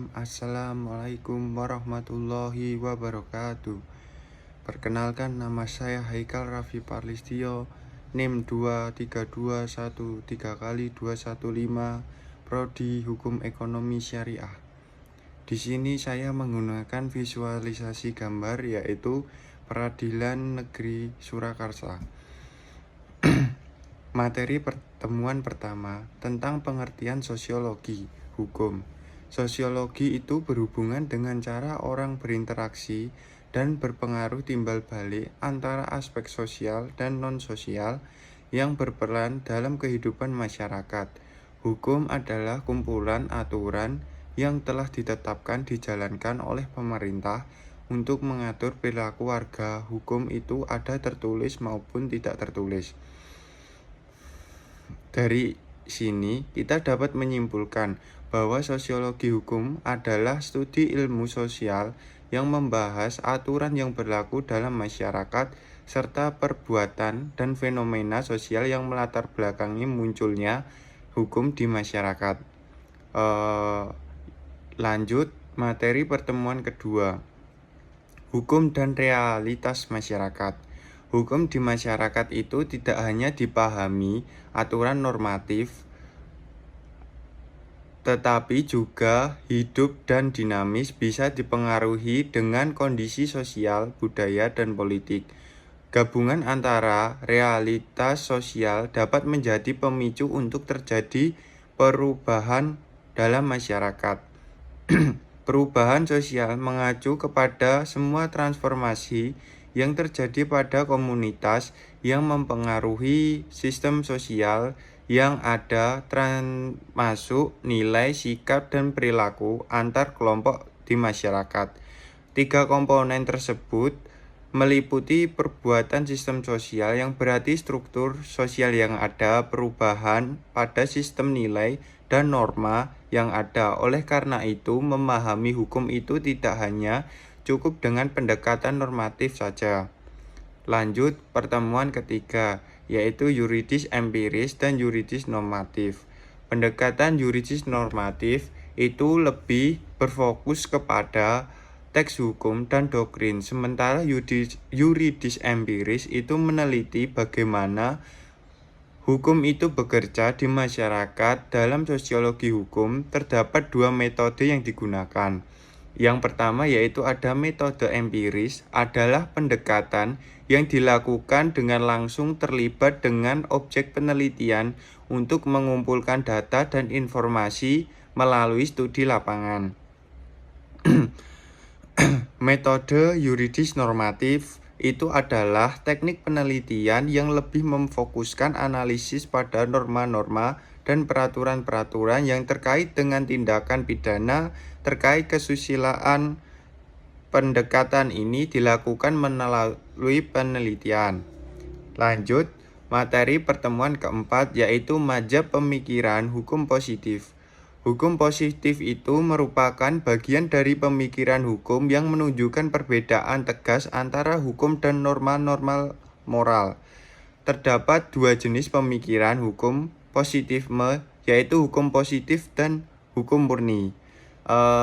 Assalamualaikum warahmatullahi wabarakatuh. Perkenalkan, nama saya Haikal Raffi Parlistio, NIM 23213x215, Prodi Hukum Ekonomi Syariah. Di sini saya menggunakan visualisasi gambar, yaitu Peradilan Negeri Surakarta. Materi pertemuan pertama tentang pengertian sosiologi hukum. Sosiologi itu berhubungan dengan cara orang berinteraksi dan berpengaruh timbal balik antara aspek sosial dan non-sosial yang berperan dalam kehidupan masyarakat. Hukum adalah kumpulan aturan yang telah ditetapkan dijalankan oleh pemerintah untuk mengatur perilaku warga. Hukum itu ada tertulis maupun tidak tertulis. Dari sini kita dapat menyimpulkan bahwa sosiologi hukum adalah studi ilmu sosial yang membahas aturan yang berlaku dalam masyarakat serta perbuatan dan fenomena sosial yang melatar belakangi munculnya hukum di masyarakat. Lanjut materi pertemuan kedua, hukum dan realitas masyarakat. Hukum di masyarakat itu tidak hanya dipahami aturan normatif, tetapi juga hidup dan dinamis, bisa dipengaruhi dengan kondisi sosial, budaya, dan politik. Gabungan antara realitas sosial dapat menjadi pemicu untuk terjadi perubahan dalam masyarakat. Perubahan sosial mengacu kepada semua transformasi yang terjadi pada komunitas yang mempengaruhi sistem sosial yang ada, termasuk nilai, sikap, dan perilaku antar kelompok di masyarakat. Tiga komponen tersebut meliputi perbuatan sistem sosial, yang berarti struktur sosial yang ada, perubahan pada sistem nilai dan norma yang ada. Oleh karena itu, memahami hukum itu tidak hanya cukup dengan pendekatan normatif saja. Lanjut pertemuan ketiga, yaitu yuridis empiris dan yuridis normatif. Pendekatan yuridis normatif itu lebih berfokus kepada teks hukum dan doktrin, sementara yuridis empiris itu meneliti bagaimana hukum itu bekerja di masyarakat. Dalam sosiologi hukum terdapat dua metode yang digunakan. Yang pertama yaitu ada metode empiris, adalah pendekatan yang dilakukan dengan langsung terlibat dengan objek penelitian untuk mengumpulkan data dan informasi melalui studi lapangan. Metode yuridis normatif itu adalah teknik penelitian yang lebih memfokuskan analisis pada norma-norma dan peraturan-peraturan yang terkait dengan tindakan pidana terkait kesusilaan. Pendekatan ini dilakukan melalui penelitian. Lanjut materi pertemuan keempat, yaitu mazhab pemikiran hukum positif. Hukum positif itu merupakan bagian dari pemikiran hukum yang menunjukkan perbedaan tegas antara hukum dan norma-norma moral. Terdapat dua jenis pemikiran hukum positifme, yaitu hukum positif dan hukum murni.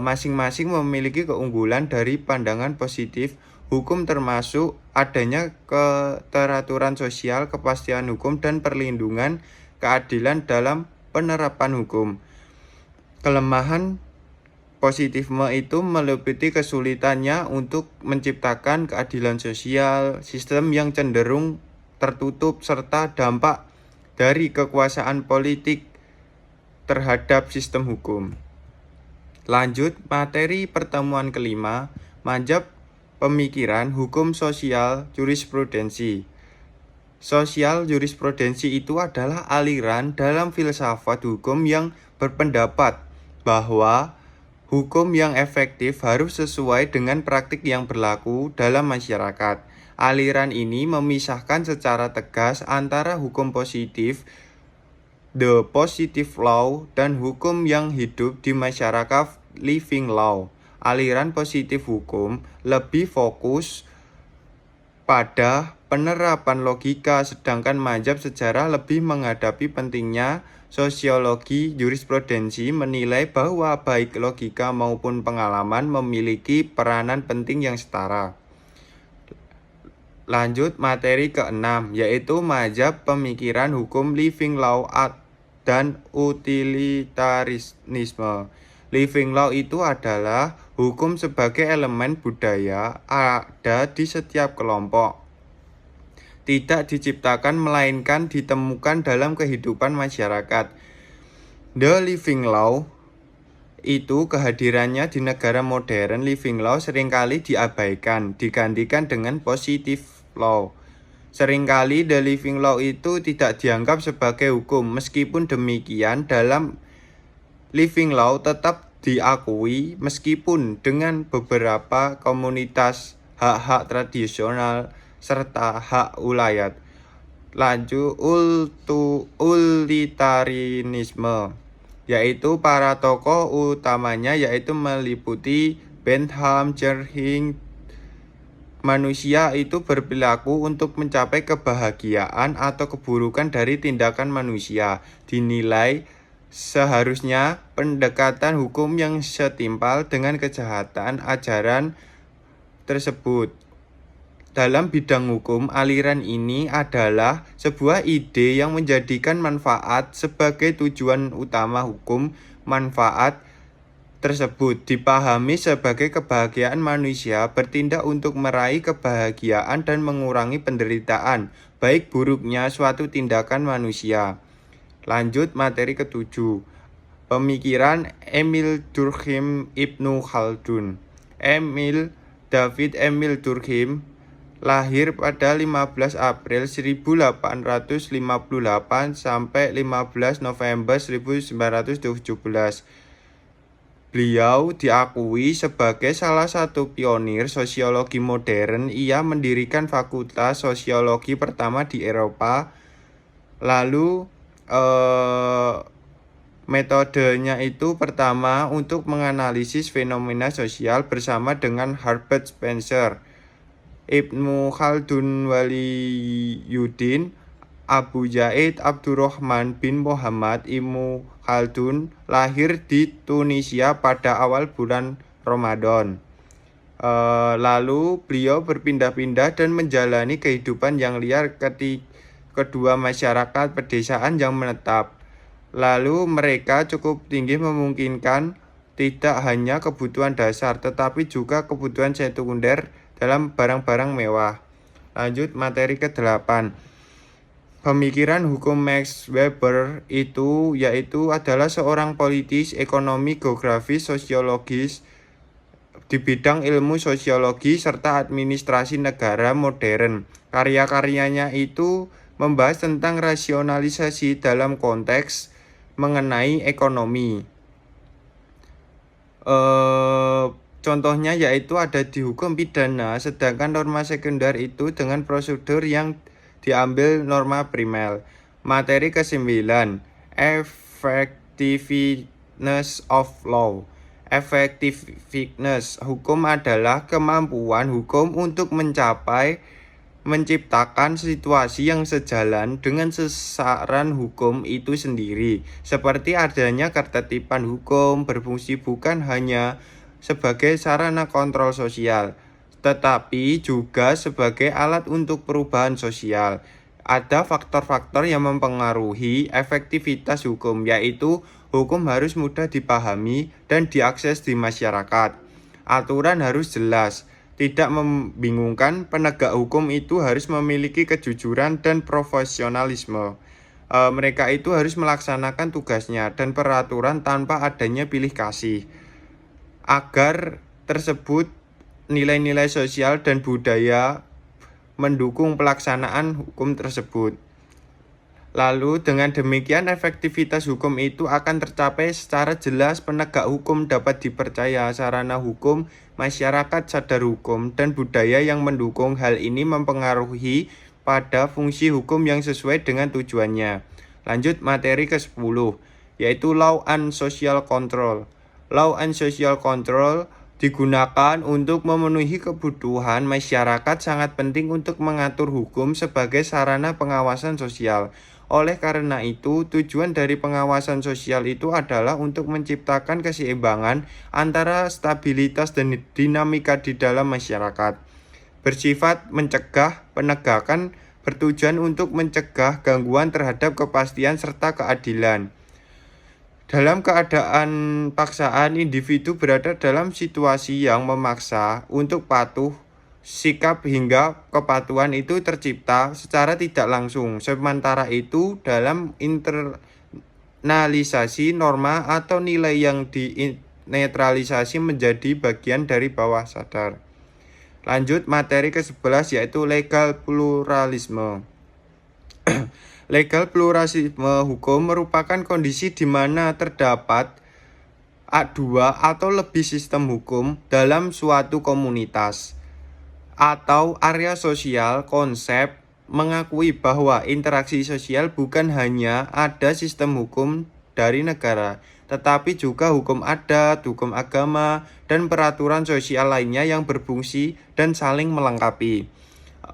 Masing-masing memiliki keunggulan dari pandangan positif hukum, termasuk adanya keteraturan sosial, kepastian hukum, dan perlindungan keadilan dalam penerapan hukum. Kelemahan positifme itu meliputi kesulitannya untuk menciptakan keadilan sosial, sistem yang cenderung tertutup, serta dampak dari kekuasaan politik terhadap sistem hukum. Lanjut materi pertemuan kelima, mazhab pemikiran hukum sosial jurisprudensi. Sosial jurisprudensi itu adalah aliran dalam filsafat hukum yang berpendapat bahwa hukum yang efektif harus sesuai dengan praktik yang berlaku dalam masyarakat. Aliran ini memisahkan secara tegas antara hukum positif, the positive law, dan hukum yang hidup di masyarakat, living law. Aliran positif hukum lebih fokus pada penerapan logika, sedangkan mazhab sejarah lebih menghadapi pentingnya sosiologi jurisprudensi menilai bahwa baik logika maupun pengalaman memiliki peranan penting yang setara. Lanjut materi ke-6, yaitu mazhab pemikiran hukum living law dan utilitarisme. Living law itu adalah hukum sebagai elemen budaya ada di setiap kelompok. Tidak diciptakan melainkan ditemukan dalam kehidupan masyarakat. The living law itu kehadirannya di negara modern. Living law seringkali diabaikan, digantikan dengan positive law. Seringkali the living law itu tidak dianggap sebagai hukum. Meskipun demikian, dalam living law tetap diakui meskipun dengan beberapa komunitas hak-hak tradisional serta hak ulayat. Lanjut utilitarisme, yaitu para tokoh utamanya yaitu meliputi Bentham, Jerking. Manusia itu berperilaku untuk mencapai kebahagiaan atau keburukan dari tindakan manusia. Dinilai seharusnya pendekatan hukum yang setimpal dengan kejahatan ajaran tersebut. Dalam bidang hukum, aliran ini adalah sebuah ide yang menjadikan manfaat sebagai tujuan utama hukum. Manfaat tersebut dipahami sebagai kebahagiaan manusia bertindak untuk meraih kebahagiaan dan mengurangi penderitaan, baik buruknya suatu tindakan manusia. Lanjut materi ke-7, pemikiran Emil Durkheim Ibnu Khaldun. David Emil Durkheim lahir pada 15 April 1858 sampai 15 November 1917. Beliau diakui sebagai salah satu pionir sosiologi modern. Ia mendirikan fakultas sosiologi pertama di Eropa. Lalu metodenya itu pertama untuk menganalisis fenomena sosial bersama dengan Herbert Spencer. Ibnu Khaldun Waliyuddin Abu Zaid Abdurrahman bin Muhammad Ibnu Khaldun lahir di Tunisia pada awal bulan Ramadan. Lalu beliau berpindah-pindah dan menjalani kehidupan yang liar kedua masyarakat pedesaan yang menetap. Lalu mereka cukup tinggi memungkinkan tidak hanya kebutuhan dasar tetapi juga kebutuhan sekunder dalam barang-barang mewah. Lanjut materi ke-8. Pemikiran hukum Max Weber yaitu adalah seorang politis, ekonomi, geografis, sosiologis di bidang ilmu sosiologi serta administrasi negara modern. Karya-karyanya itu membahas tentang rasionalisasi dalam konteks mengenai ekonomi. Contohnya yaitu ada di hukum pidana, sedangkan norma sekunder itu dengan prosedur yang diambil norma primer. Materi ke-9, effectiveness of law. Effectiveness hukum adalah kemampuan hukum untuk menciptakan situasi yang sejalan dengan sasaran hukum itu sendiri, seperti adanya ketertiban hukum berfungsi bukan hanya sebagai sarana kontrol sosial, tetapi juga sebagai alat untuk perubahan sosial. Ada faktor-faktor yang mempengaruhi efektivitas hukum, yaitu hukum harus mudah dipahami dan diakses di masyarakat. Aturan harus jelas, tidak membingungkan. Penegak hukum itu harus memiliki kejujuran dan profesionalisme. Mereka itu harus melaksanakan tugasnya dan peraturan tanpa adanya pilih kasih. Agar tersebut nilai-nilai sosial dan budaya mendukung pelaksanaan hukum tersebut. Lalu dengan demikian efektivitas hukum itu akan tercapai secara jelas. Penegak hukum dapat dipercaya, sarana hukum, masyarakat sadar hukum, dan budaya yang mendukung hal ini mempengaruhi pada fungsi hukum yang sesuai dengan tujuannya. Lanjut materi ke-10, yaitu Law and Social Control. Law and Social Control digunakan untuk memenuhi kebutuhan masyarakat, sangat penting untuk mengatur hukum sebagai sarana pengawasan sosial. Oleh karena itu, tujuan dari pengawasan sosial itu adalah untuk menciptakan keseimbangan antara stabilitas dan dinamika di dalam masyarakat. Bersifat mencegah, penegakan bertujuan untuk mencegah gangguan terhadap kepastian serta keadilan. Dalam keadaan paksaan, individu berada dalam situasi yang memaksa untuk patuh. Sikap hingga kepatuhan itu tercipta secara tidak langsung. Sementara itu, dalam internalisasi norma atau nilai yang dinetralisasi menjadi bagian dari bawah sadar. Lanjut materi ke-11 yaitu legal pluralisme. Legal pluralisme hukum merupakan kondisi di mana terdapat dua atau lebih sistem hukum dalam suatu komunitas atau area sosial. Konsep mengakui bahwa interaksi sosial bukan hanya ada sistem hukum dari negara, tetapi juga hukum adat, hukum agama, dan peraturan sosial lainnya yang berfungsi dan saling melengkapi.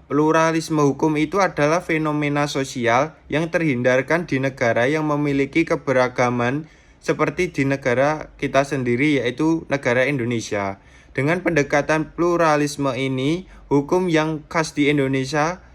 Pluralisme hukum itu adalah fenomena sosial yang terhindarkan di negara yang memiliki keberagaman seperti di negara kita sendiri, yaitu negara Indonesia. Dengan pendekatan pluralisme ini, hukum yang khas di Indonesia,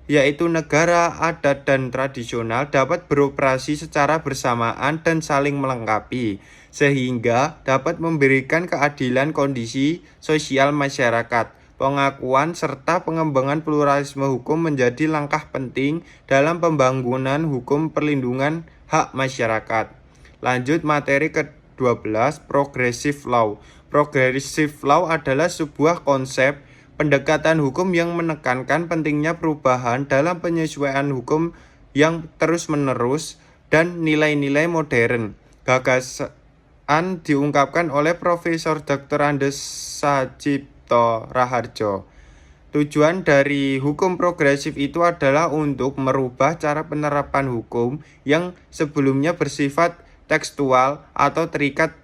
yaitu negara adat dan tradisional, dapat beroperasi secara bersamaan dan saling melengkapi, sehingga dapat memberikan keadilan kondisi sosial masyarakat. Pengakuan serta pengembangan pluralisme hukum menjadi langkah penting dalam pembangunan hukum perlindungan hak masyarakat. Lanjut materi ke-12, Progressive Law. Progressive Law adalah sebuah konsep pendekatan hukum yang menekankan pentingnya perubahan dalam penyesuaian hukum yang terus-menerus dan nilai-nilai modern. Gagasan diungkapkan oleh Profesor Dr. Andes Sajipto Raharjo. Tujuan dari hukum progresif itu adalah untuk merubah cara penerapan hukum yang sebelumnya bersifat tekstual atau terikat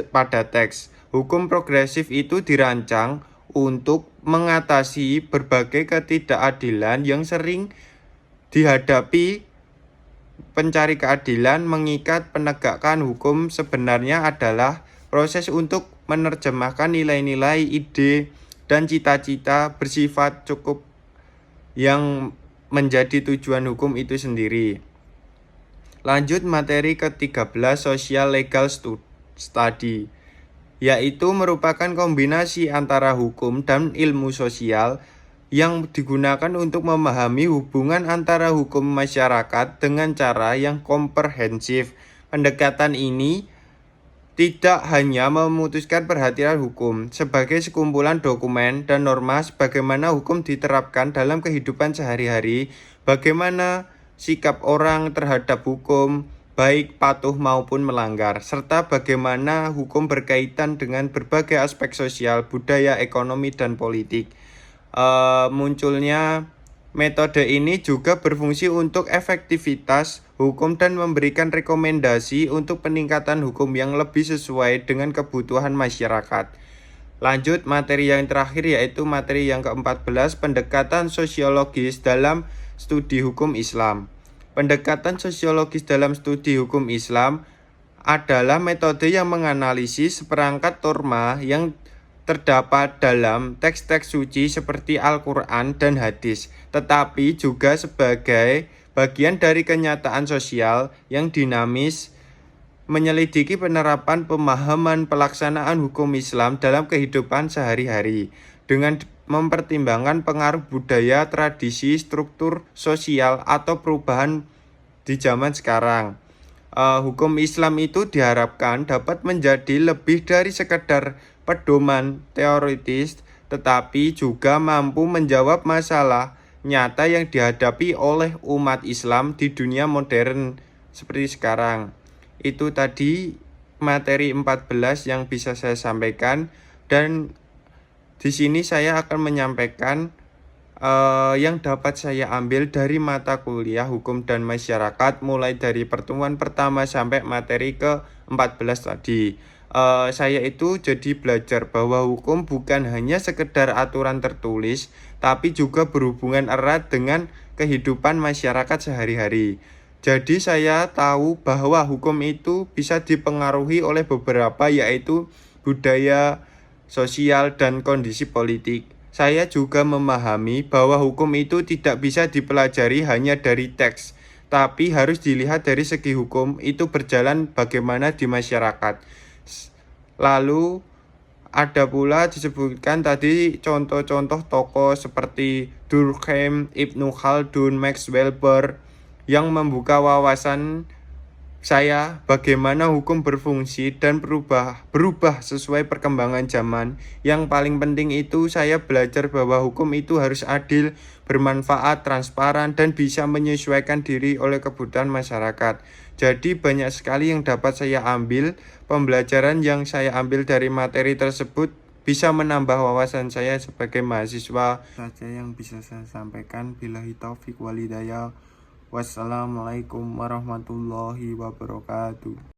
pada teks. Hukum progresif itu dirancang untuk mengatasi berbagai ketidakadilan yang sering dihadapi pencari keadilan. Mengikat penegakan hukum sebenarnya adalah proses untuk menerjemahkan nilai-nilai, ide, dan cita-cita bersifat cukup yang menjadi tujuan hukum itu sendiri. Lanjut materi ke-13, Social Legal Study, yaitu merupakan kombinasi antara hukum dan ilmu sosial yang digunakan untuk memahami hubungan antara hukum masyarakat dengan cara yang komprehensif. Pendekatan ini tidak hanya memutuskan perhatian hukum sebagai sekumpulan dokumen dan norma sebagaimana hukum diterapkan dalam kehidupan sehari-hari, bagaimana sikap orang terhadap hukum, baik patuh maupun melanggar, serta bagaimana hukum berkaitan dengan berbagai aspek sosial, budaya, ekonomi, dan politik. Munculnya metode ini juga berfungsi untuk efektivitas hukum dan memberikan rekomendasi untuk peningkatan hukum yang lebih sesuai dengan kebutuhan masyarakat. Lanjut materi yang terakhir yaitu materi yang ke-14, pendekatan sosiologis dalam studi hukum Islam. Pendekatan sosiologis dalam studi hukum Islam adalah metode yang menganalisis seperangkat norma yang terdapat dalam teks-teks suci seperti Al-Quran dan hadis, tetapi juga sebagai bagian dari kenyataan sosial yang dinamis, menyelidiki penerapan pemahaman pelaksanaan hukum Islam dalam kehidupan sehari-hari, dengan mempertimbangkan pengaruh budaya, tradisi, struktur sosial, atau perubahan di zaman sekarang. Hukum Islam itu diharapkan dapat menjadi lebih dari sekedar pedoman teoritis, tetapi juga mampu menjawab masalah nyata yang dihadapi oleh umat Islam di dunia modern seperti sekarang. Itu tadi materi 14 yang bisa saya sampaikan, dan di sini saya akan menyampaikan yang dapat saya ambil dari mata kuliah hukum dan masyarakat mulai dari pertemuan pertama sampai materi ke-14 tadi. Saya itu jadi belajar bahwa hukum bukan hanya sekedar aturan tertulis, tapi juga berhubungan erat dengan kehidupan masyarakat sehari-hari. Jadi saya tahu bahwa hukum itu bisa dipengaruhi oleh beberapa, yaitu budaya, sosial, dan kondisi politik. Saya juga memahami bahwa hukum itu tidak bisa dipelajari hanya dari teks, tapi harus dilihat dari segi hukum itu berjalan bagaimana di masyarakat. Lalu ada pula disebutkan tadi contoh-contoh tokoh seperti Durkheim, Ibnu Khaldun, Max Weber yang membuka wawasan saya bagaimana hukum berfungsi dan berubah sesuai perkembangan zaman. Yang paling penting itu saya belajar bahwa hukum itu harus adil, bermanfaat, transparan, dan bisa menyesuaikan diri oleh kebutuhan masyarakat. Jadi banyak sekali yang dapat saya ambil. Pembelajaran yang saya ambil dari materi tersebut bisa menambah wawasan saya sebagai mahasiswa. Saja yang bisa saya sampaikan. Billahi taufik walhidayah. Wassalamualaikum warahmatullahi wabarakatuh.